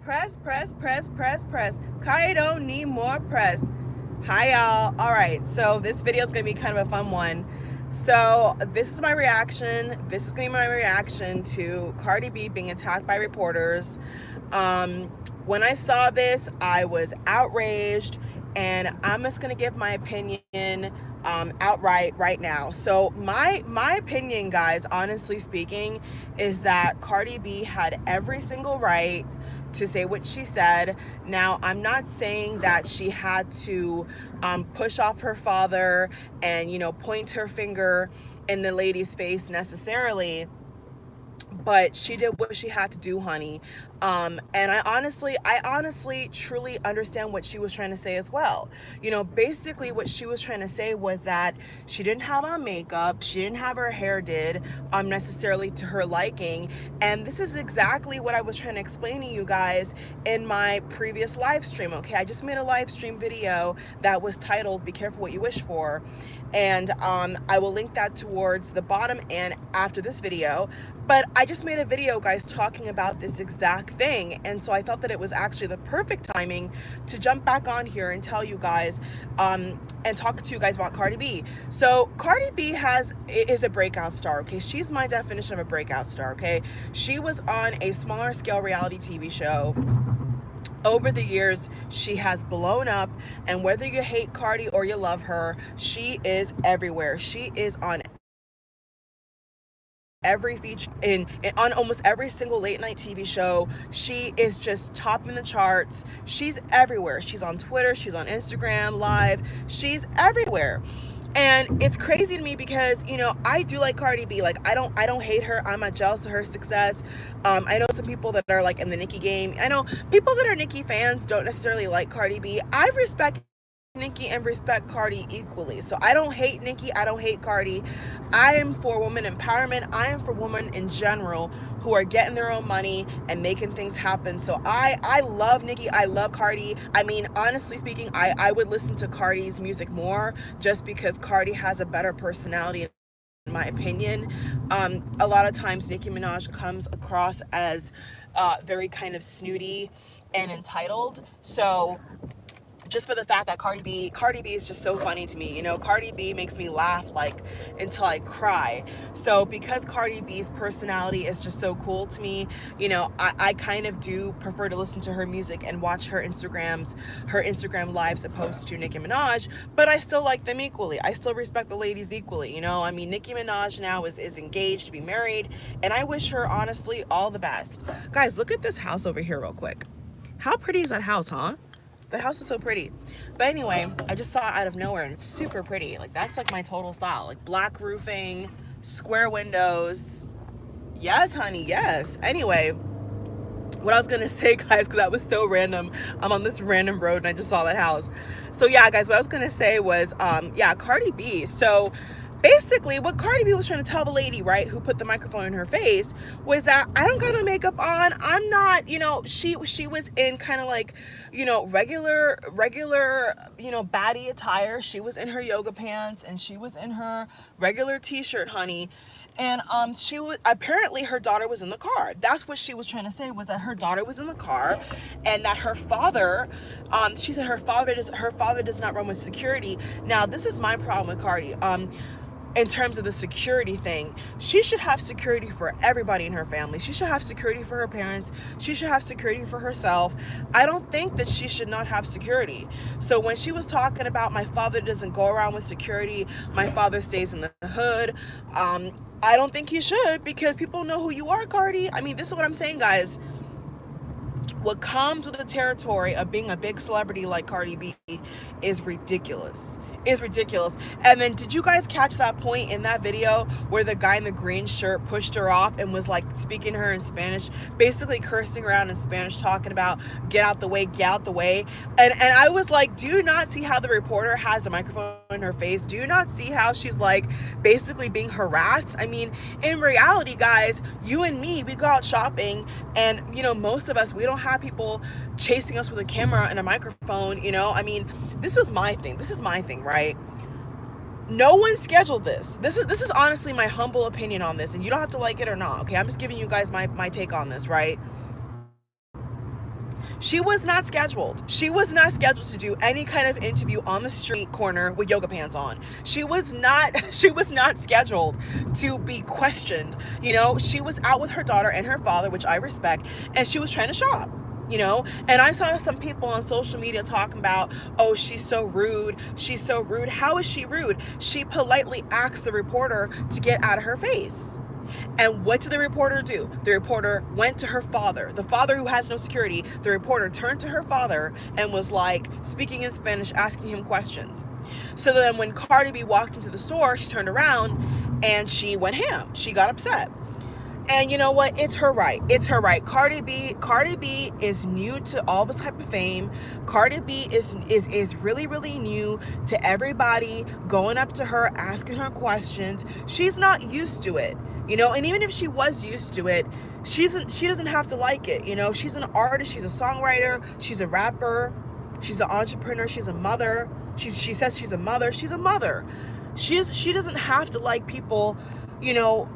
Press, press, press, press, press. Kai don't need more press. Hi y'all. All right, so this video is gonna be kind of a fun one. So this is my reaction. This is gonna be my reaction to Cardi B being attacked by reporters. Um, when I saw this, I was outraged, and I'm just gonna give my opinion outright right now. So my opinion, guys, honestly speaking, is that Cardi B had every single right to say what she said. Now, I'm not saying that she had to push off her father and, point her finger in the lady's face necessarily, but she did what she had to do, honey. And I honestly truly understand what she was trying to say as well. Basically what she was trying to say was that she didn't have on makeup, she didn't have her hair did necessarily to her liking. And this is exactly what I was trying to explain to you guys in my previous live stream. Okay, I just made a live stream video that was titled "Be Careful What You Wish For," and I will link that towards the bottom and after this video. But I just made a video, guys, talking about this exact thing, and so I thought that it was actually the perfect timing to jump back on here and tell you guys and talk to you guys about Cardi B. So Cardi B is a breakout star. Okay, she's my definition of a breakout star. Okay, she was on a smaller scale reality TV show. Over the years, she has blown up, and whether you hate Cardi or you love her, she is everywhere. She is on every feature on almost every single late night TV show. She is just topping the charts. She's everywhere. She's on Twitter, she's on Instagram Live, she's everywhere. And it's crazy to me because, I do like Cardi B. Like, I don't hate her. I'm not jealous of her success. I know some people that are like in the Nicki game. I know people that are Nicki fans don't necessarily like Cardi B. I respect Nicki and respect Cardi equally. So I don't hate Nicki, I don't hate Cardi. I am for women empowerment. I am for women in general who are getting their own money and making things happen. So I love Nicki, I love Cardi. I mean, honestly speaking, I would listen to Cardi's music more just because Cardi has a better personality, in my opinion. A lot of times Nicki Minaj comes across as very kind of snooty and entitled. So just for the fact that Cardi B is just so funny to me. Cardi B makes me laugh like until I cry. So because Cardi B's personality is just so cool to me, I kind of do prefer to listen to her music and watch her Instagram lives opposed to Nicki Minaj, but I still like them equally. I still respect the ladies equally. I mean, Nicki Minaj now is engaged to be married, and I wish her honestly all the best. Guys, look at this house over here real quick. How pretty is that house, huh? The house is so pretty. But anyway, I just saw it out of nowhere and it's super pretty. Like, that's like my total style. Like, black roofing, square windows. Yes, honey, yes. Anyway, what I was gonna say, guys, because that was so random. I'm on this random road and I just saw that house. So yeah, guys, what I was gonna say was, yeah, Cardi B. So basically what Cardi B was trying to tell the lady, right, who put the microphone in her face, was that I don't got no makeup on. I'm not, she was in kind of like, regular, baddie attire. She was in her yoga pants and she was in her regular t-shirt, honey. And she was, apparently her daughter was in the car. That's what she was trying to say, was that her daughter was in the car, and that her father, she said her father does not run with security. Now, this is my problem with Cardi. In terms of the security thing, she should have security for everybody in her family. She should have security for her parents. She should have security for herself. I don't think that she should not have security. So when she was talking about my father doesn't go around with security, my father stays in the hood, I don't think he should, because people know who you are, Cardi. I mean, this is what I'm saying, guys. What comes with the territory of being a big celebrity like Cardi B is ridiculous. Is ridiculous. And then, did you guys catch that point in that video where the guy in the green shirt pushed her off and was like speaking to her in Spanish, basically cursing around in Spanish, talking about get out the way, get out the way? And I was like, do you not see how the reporter has the microphone in her face? Do you not see how she's like basically being harassed? I mean, in reality, guys, you and me, we go out shopping, and most of us, we don't have people chasing us with a camera and a microphone. I mean, this is my thing, right? No one scheduled this. This is honestly my humble opinion on this, and you don't have to like it or not, okay? I'm just giving you guys my take on this, right? She was not scheduled. She was not scheduled to do any kind of interview on the street corner with yoga pants on. She was not she was not scheduled to be questioned. You know, she was out with her daughter and her father, which I respect, and she was trying to shop. You know, and I saw some people on social media talking about, oh, she's so rude. She's so rude. How is she rude? She politely asked the reporter to get out of her face. And what did the reporter do? The reporter went to her father, the father who has no security. The reporter turned to her father and was like speaking in Spanish, asking him questions. So then when Cardi B walked into the store, she turned around and she went ham. She got upset. And you know what? It's her right. It's her right. Cardi B is new to all this type of fame. Cardi B is really, really new to everybody going up to her, asking her questions. She's not used to it, you know, and even if she was used to it, she doesn't have to like it. You know, she's an artist, she's a songwriter, she's a rapper, she's an entrepreneur, she's a mother. She says she's a mother. She's a mother. She doesn't have to like people, you know,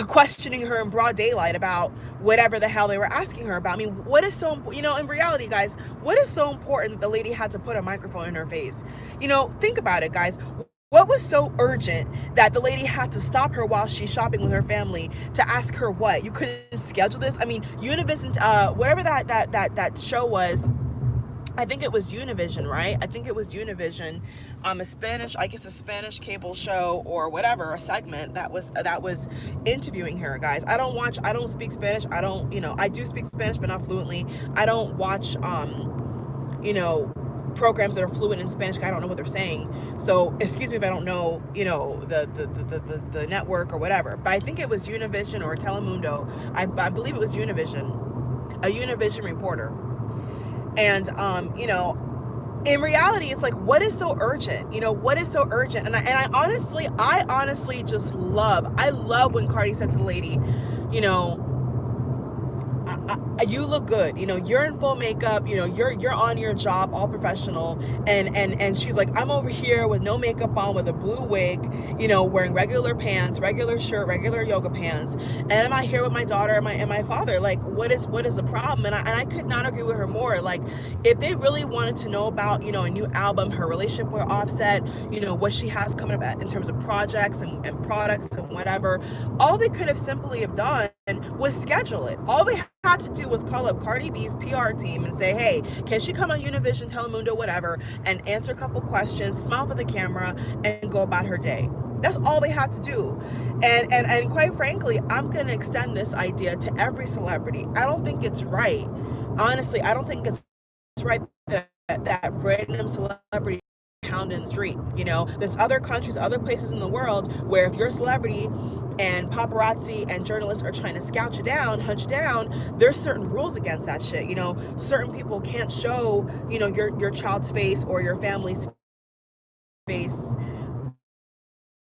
questioning her in broad daylight about whatever the hell they were asking her about. I mean, what is so, you know, in reality, guys, what is so important that the lady had to put a microphone in her face? You know, think about it, guys. What was so urgent that the lady had to stop her while she's shopping with her family to ask her what? You couldn't schedule this? I mean, Univision, whatever that show was, I think it was Univision, right? I think it was Univision, a Spanish cable show or whatever, a segment that was interviewing her, guys. I don't speak Spanish. I do speak Spanish, but not fluently. I don't watch, you know, programs that are fluent in Spanish. I don't know what they're saying. So excuse me if I don't know, you know, the network or whatever. But I think it was Univision or Telemundo. I believe it was Univision, a Univision reporter. And, you know, in reality, it's like, what is so urgent? You know, what is so urgent? And I honestly just I love when Cardi said to the lady, you know, you look good, you know, you're in full makeup, you know, you're on your job, all professional, and she's like, I'm over here with no makeup on, with a blue wig, you know, wearing regular pants, regular shirt, regular yoga pants, and I'm out here with my daughter and my father. Like, what is the problem? And I could not agree with her more. Like, if they really wanted to know about, you know, a new album, her relationship with Offset, you know, what she has coming up in terms of projects and products and whatever, all they could have simply have done was schedule it. All they had to do was call up Cardi B's PR team and say, hey, can she come on Univision, Telemundo, whatever, and answer a couple questions, smile for the camera, and go about her day. That's all they had to do. And quite frankly, I'm going to extend this idea to every celebrity. I don't think it's right. Honestly, I don't think it's right that random celebrity pound in the street. You know, there's other countries, other places in the world where if you're a celebrity and paparazzi and journalists are trying to scout you down, hunt you down, there's certain rules against that shit. You know, certain people can't show, you know, your child's face or your family's face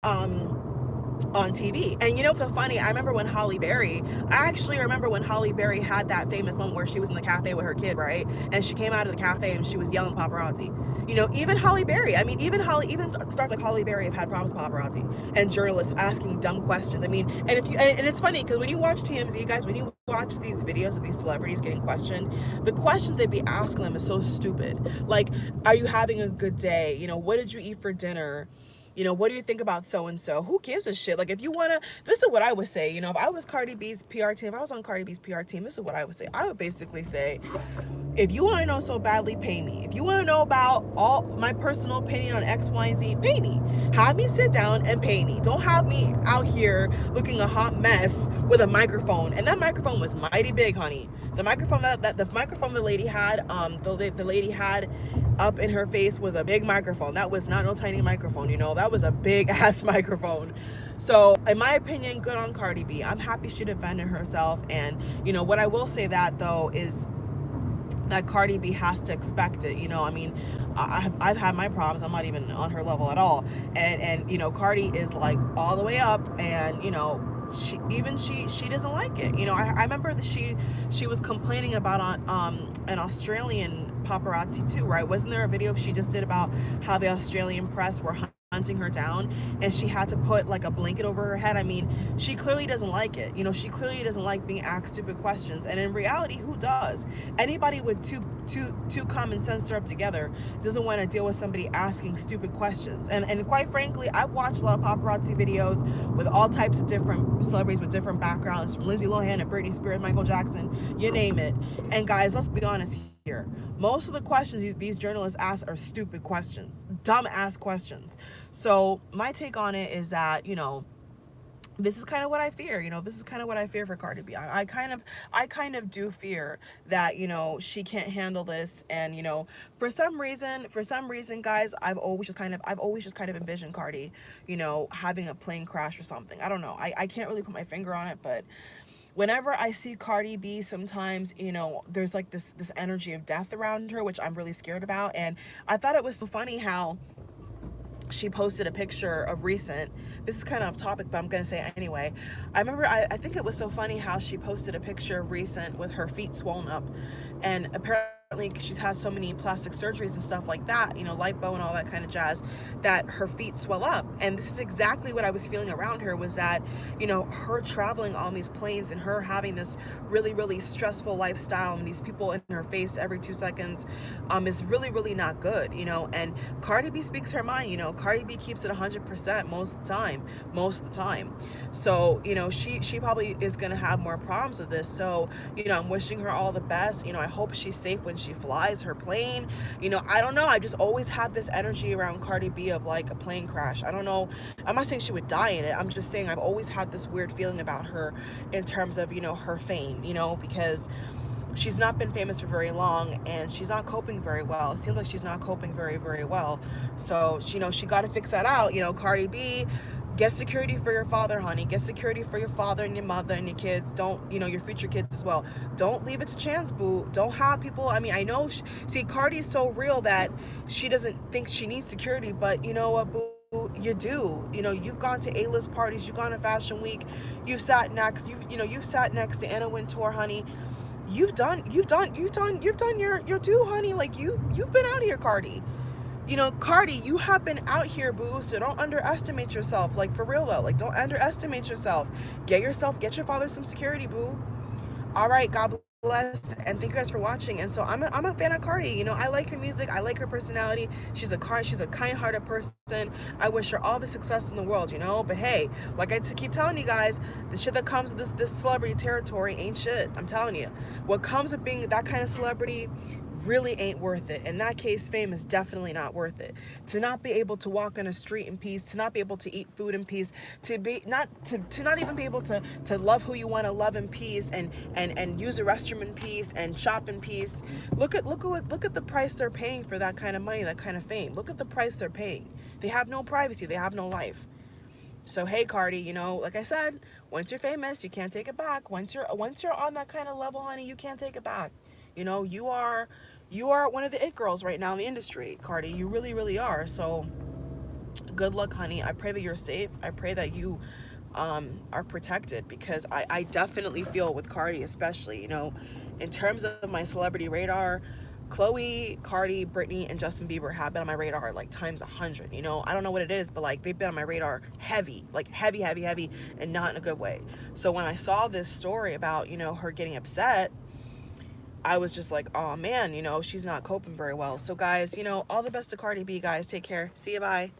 on TV. And you know, so funny, I actually remember when Halle Berry had that famous moment where she was in the cafe with her kid, right? And she came out of the cafe and she was yelling paparazzi. You know, even Halle Berry, I mean, even stars like Halle Berry have had problems with paparazzi and journalists asking dumb questions. I mean, and it's funny because when you watch TMZ, guys, when you watch these videos of these celebrities getting questioned, the questions they'd be asking them is so stupid. Like, are you having a good day? You know, what did you eat for dinner? You know, what do you think about so-and-so? Who gives a shit? Like, if you want to, this is what I would say. You know, if I was Cardi B's PR team, if I was on Cardi B's PR team, this is what I would say. I would basically say, if you want to know so badly, pay me. If you want to know about all my personal opinion on X, Y, and Z, pay me. Have me sit down and pay me. Don't have me out here looking a hot mess with a microphone. And that microphone was mighty big, honey. The microphone the lady had, the lady had up in her face was a big microphone. That was not no tiny microphone, you know. That was a big ass microphone. So in my opinion, good on Cardi B. I'm happy she defended herself. And you know what I will say that though is that Cardi B has to expect it. You know, I mean, I've had my problems. I'm not even on her level at all. And you know, Cardi is like all the way up, and you know, she doesn't like it. You know, I remember that she was complaining about an Australian paparazzi too, right? Wasn't there a video she just did about how the Australian press were hunting her down, and she had to put like a blanket over her head. I mean, she clearly doesn't like it. You know, she clearly doesn't like being asked stupid questions. And in reality, who does? Anybody with two common sense rubbed together doesn't want to deal with somebody asking stupid questions. And quite frankly, I've watched a lot of paparazzi videos with all types of different celebrities with different backgrounds, from Lindsay Lohan and Britney Spears, Michael Jackson, you name it. And guys, let's be honest here. Most of the questions these journalists ask are stupid questions, dumb ass questions. So my take on it is that, you know, this is kind of what I fear. You know, this is kind of what I fear for Cardi B. I kind of do fear that, you know, she can't handle this. And, you know, for some reason, guys, I've always just kind of envisioned Cardi, you know, having a plane crash or something. I don't know. I can't really put my finger on it, but whenever I see Cardi B, sometimes, you know, there's like this energy of death around her, which I'm really scared about. And I thought it was so funny how she posted a picture of recent, this is kind of off topic, but I'm gonna say it anyway. I remember, I think it was so funny how she posted a picture of recent with her feet swollen up, and apparently she's had so many plastic surgeries and stuff like that, you know, lipo and all that kind of jazz, that her feet swell up. And this is exactly what I was feeling around her, was that, you know, her traveling on these planes and her having this really stressful lifestyle and these people in her face every 2 seconds is really not good, you know. And Cardi B speaks her mind, you know. Cardi B keeps it 100% most of the time. So, you know, she probably is gonna have more problems with this. So, you know, I'm wishing her all the best. You know, I hope she's safe when she flies her plane. You know, I don't know, I just always had this energy around Cardi B of like a plane crash. I don't know, I'm not saying she would die in it, I'm just saying I've always had this weird feeling about her in terms of, you know, her fame, you know, because she's not been famous for very long and she's not coping very well. It seems like she's not coping very well. So, you know, she got to fix that out. You know, Cardi B, get security for your father, honey. Get security for your father and your mother and your kids. Don't, you know, your future kids as well. Don't leave it to chance, boo. Don't have people, I mean, I know, see, Cardi's so real that she doesn't think she needs security, but you know what, boo? You do. You know, you've gone to A-list parties, you've gone to Fashion Week, you've sat next to Anna Wintour, honey. You've done your due, honey. Like you've been out here, Cardi. You know, Cardi, you have been out here, boo. So don't underestimate yourself. Like, for real though, like, don't underestimate yourself. Get your father some security, boo. All right, God bless, and thank you guys for watching. And so I'm a fan of Cardi. You know, I like her music, I like her personality. She's a kind-hearted person. I wish her all the success in the world, you know. But hey, like I keep telling you guys, the shit that comes with this celebrity territory ain't shit. I'm telling you, what comes with being that kind of celebrity really ain't worth it. In that case, fame is definitely not worth it. To not be able to walk on a street in peace, to not be able to eat food in peace, to not even be able to love who you want to love in peace, and use a restroom in peace and shop in peace. Look at the price they're paying for that kind of money, that kind of fame. Look at the price they're paying. They have no privacy, they have no life. So hey, Cardi, you know, like I said, once you're famous, you can't take it back. Once you're on that kind of level, honey, you can't take it back. You know, you are one of the it girls right now in the industry, Cardi. You really are. So good luck, honey. I pray that you're safe. I pray that you are protected, because I definitely feel with Cardi, especially, you know, in terms of my celebrity radar, Chloe, Cardi, Britney, and Justin Bieber have been on my radar like times 100. You know, I don't know what it is, but like they've been on my radar heavy, like heavy, and not in a good way. So when I saw this story about, you know, her getting upset, I was just like, oh man, you know, she's not coping very well. So guys, you know, all the best to Cardi B, guys. Take care. See you, bye.